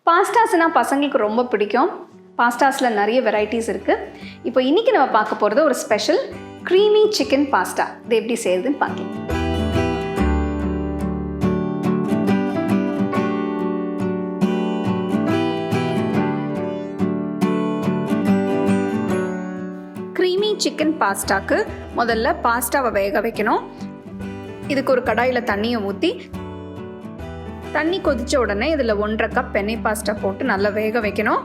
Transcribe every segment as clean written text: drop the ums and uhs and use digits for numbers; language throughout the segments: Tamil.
பாஸ்தாஸ்னால் பசங்களுக்கு ரொம்ப பிடிக்கும். பாஸ்தாஸில் நிறைய வெரைட்டிஸ் இருக்குது. இப்போ இன்றைக்கி நம்ம பார்க்க போகிறது ஒரு ஸ்பெஷல் க்ரீமி சிக்கன் பாஸ்தா. இது எப்படி செய்யுதுன்னு பார்க்கலாம். க்ரீமி சிக்கன் பாஸ்தாக்கு முதல்ல பாஸ்தாவை வேக வைக்கணும். இதுக்கு ஒரு கடாயில் தண்ணியை ஊற்றி தண்ணி கொதிச்ச உடனே இதில் 1.5 கப் எண்ணெய் பாஸ்தா போட்டு நல்லா வேக வைக்கணும்.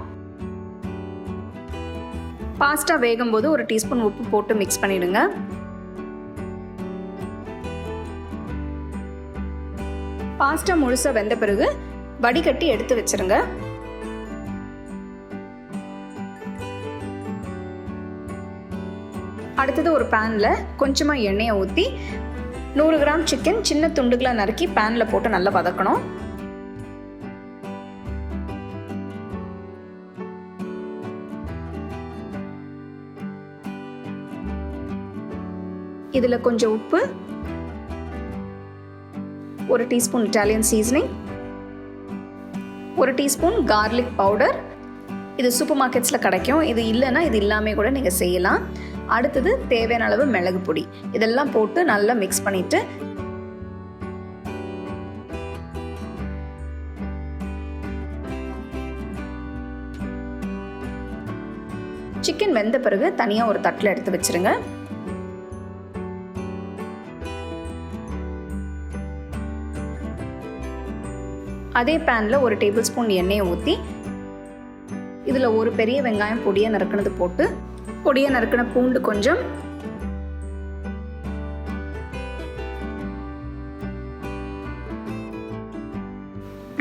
பாஸ்தா வேகும்போது 1 டீஸ்பூன் உப்பு போட்டு மிக்ஸ் பண்ணிடுங்க. பாஸ்தா முழுசாக வெந்த பிறகு வடிகட்டி எடுத்து வச்சிருங்க. அடுத்தது ஒரு பேனில் கொஞ்சமாக எண்ணெயை ஊற்றி 100 கிராம் சிக்கன் சின்ன துண்டுகளாக நறுக்கி பேனில் போட்டு நல்லா வதக்கணும். இதில் கொஞ்சம் உப்பு, 1 teaspoon Italian seasoning, 1 teaspoon garlic powder. இது சூப்பர் மார்க்கெட்ஸில் கிடைக்கும். இது இல்லைன்னா இது இல்லாமல் கூட நீங்கள் செய்யலாம். அடுத்தது தேவையான அளவு மிளகு பொடி. இதெல்லாம் போட்டு நல்லா மிக்ஸ் பண்ணிட்டு சிக்கன் வெந்த பிறகு தனியாக ஒரு தட்டில் எடுத்து வச்சிருங்க. அதே பேனில் 1 டேபிள் ஸ்பூன் எண்ணெயை ஊற்றி இதில் ஒரு பெரிய வெங்காயம் பொடியாக நறுக்கினது போட்டு பொடியாக நறுக்கின பூண்டு கொஞ்சம்,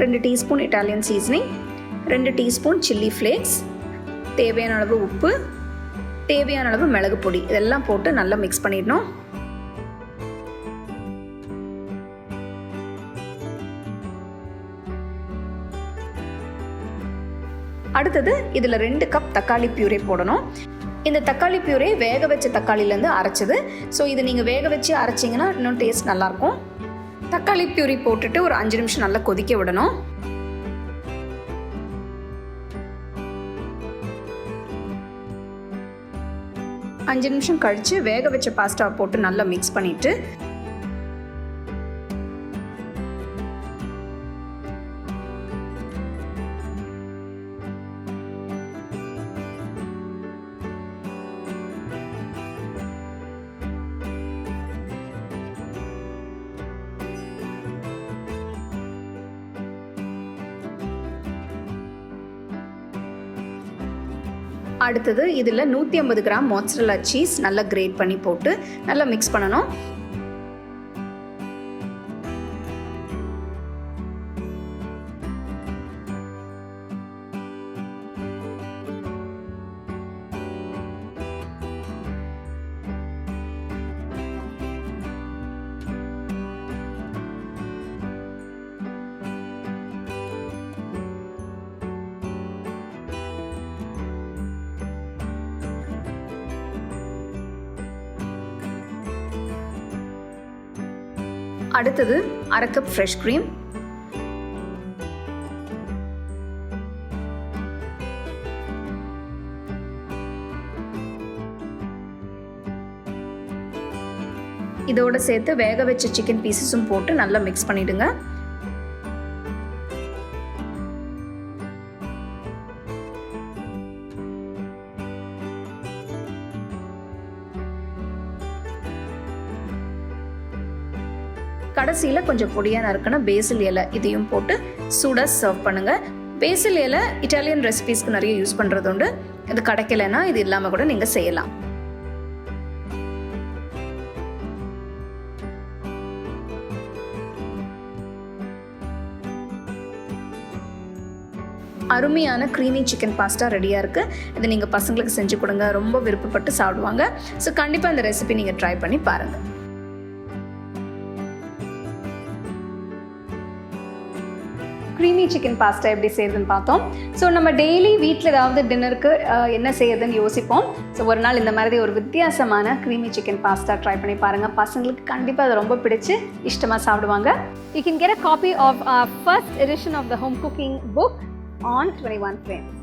ரெண்டு teaspoon Italian seasoning, 2 teaspoon chilli flakes, தேவையான அளவு உப்பு, தேவையான அளவு மிளகு பொடி. இதெல்லாம் போட்டு நல்லா மிக்ஸ் பண்ணிடணும். அடுத்தது இதில் 2 கப் தக்காளி பியூரே போடணும். இந்த தக்காளி பியூரே வேக வச்ச தக்காளிலேருந்து அரைச்சது. ஸோ இது நீங்கள் வேக வச்சு அரைச்சிங்கன்னா இன்னும் டேஸ்ட் நல்லாயிருக்கும். தக்காளி பியூரி போட்டுட்டு ஒரு 5 நிமிஷம் நல்லா கொதிக்க விடணும். அஞ்சு நிமிஷம் கழித்து வேக வச்ச பாஸ்தாவை போட்டு நல்லா மிக்ஸ் பண்ணிவிட்டு அடுத்தது இதில் 150 கிராம் மொட்சரெல்லா சீஸ் நல்லா கிரேட் பண்ணி போட்டு நல்லா மிக்ஸ் பண்ணணும். அடுத்தது 1/2 கப் ஃப்ரெஷ் க்ரீம், இதோட சேர்த்து வேக வச்ச சிக்கன் பீசஸும் போட்டு நல்லா மிக்ஸ் பண்ணிடுங்க. கடைசியில் கொஞ்சம் பொடியாக நறுக்கின பேசில் இலை இதையும் போட்டு சூடாக சர்வ் பண்ணுங்கள். பேசில் இலை இட்டாலியன் ரெசிபீஸ்க்கு நிறைய யூஸ் பண்ணுறது உண்டு. இது கிடைக்கலைன்னா இது இல்லாமல் கூட நீங்கள் செய்யலாம். அருமையான க்ரீமி சிக்கன் பாஸ்தா ரெடியாக இருக்குது. இது நீங்கள் பசங்களுக்கு செஞ்சு கொடுங்க, ரொம்ப விருப்பப்பட்டு சாப்பிடுவாங்க. ஸோ கண்டிப்பாக இந்த ரெசிபி நீங்கள் ட்ரை பண்ணி பாருங்கள். க்ரீமி சிக்கன் பாஸ்தா எப்படி செய்யுதுன்னு பார்த்தோம். ஸோ நம்ம டெய்லி வீட்டில் ஏதாவது டின்னருக்கு என்ன செய்யுதுன்னு யோசிப்போம். ஸோ ஒரு நாள் இந்த மாதிரி ஒரு வித்தியாசமான க்ரீமி சிக்கன் பாஸ்தா ட்ரை பண்ணி பாருங்கள். பசங்களுக்கு கண்டிப்பாக அது ரொம்ப பிடிச்சி இஷ்டமாக சாப்பிடுவாங்க. You can get a copy of our first edition of the home cooking book on 21 frames.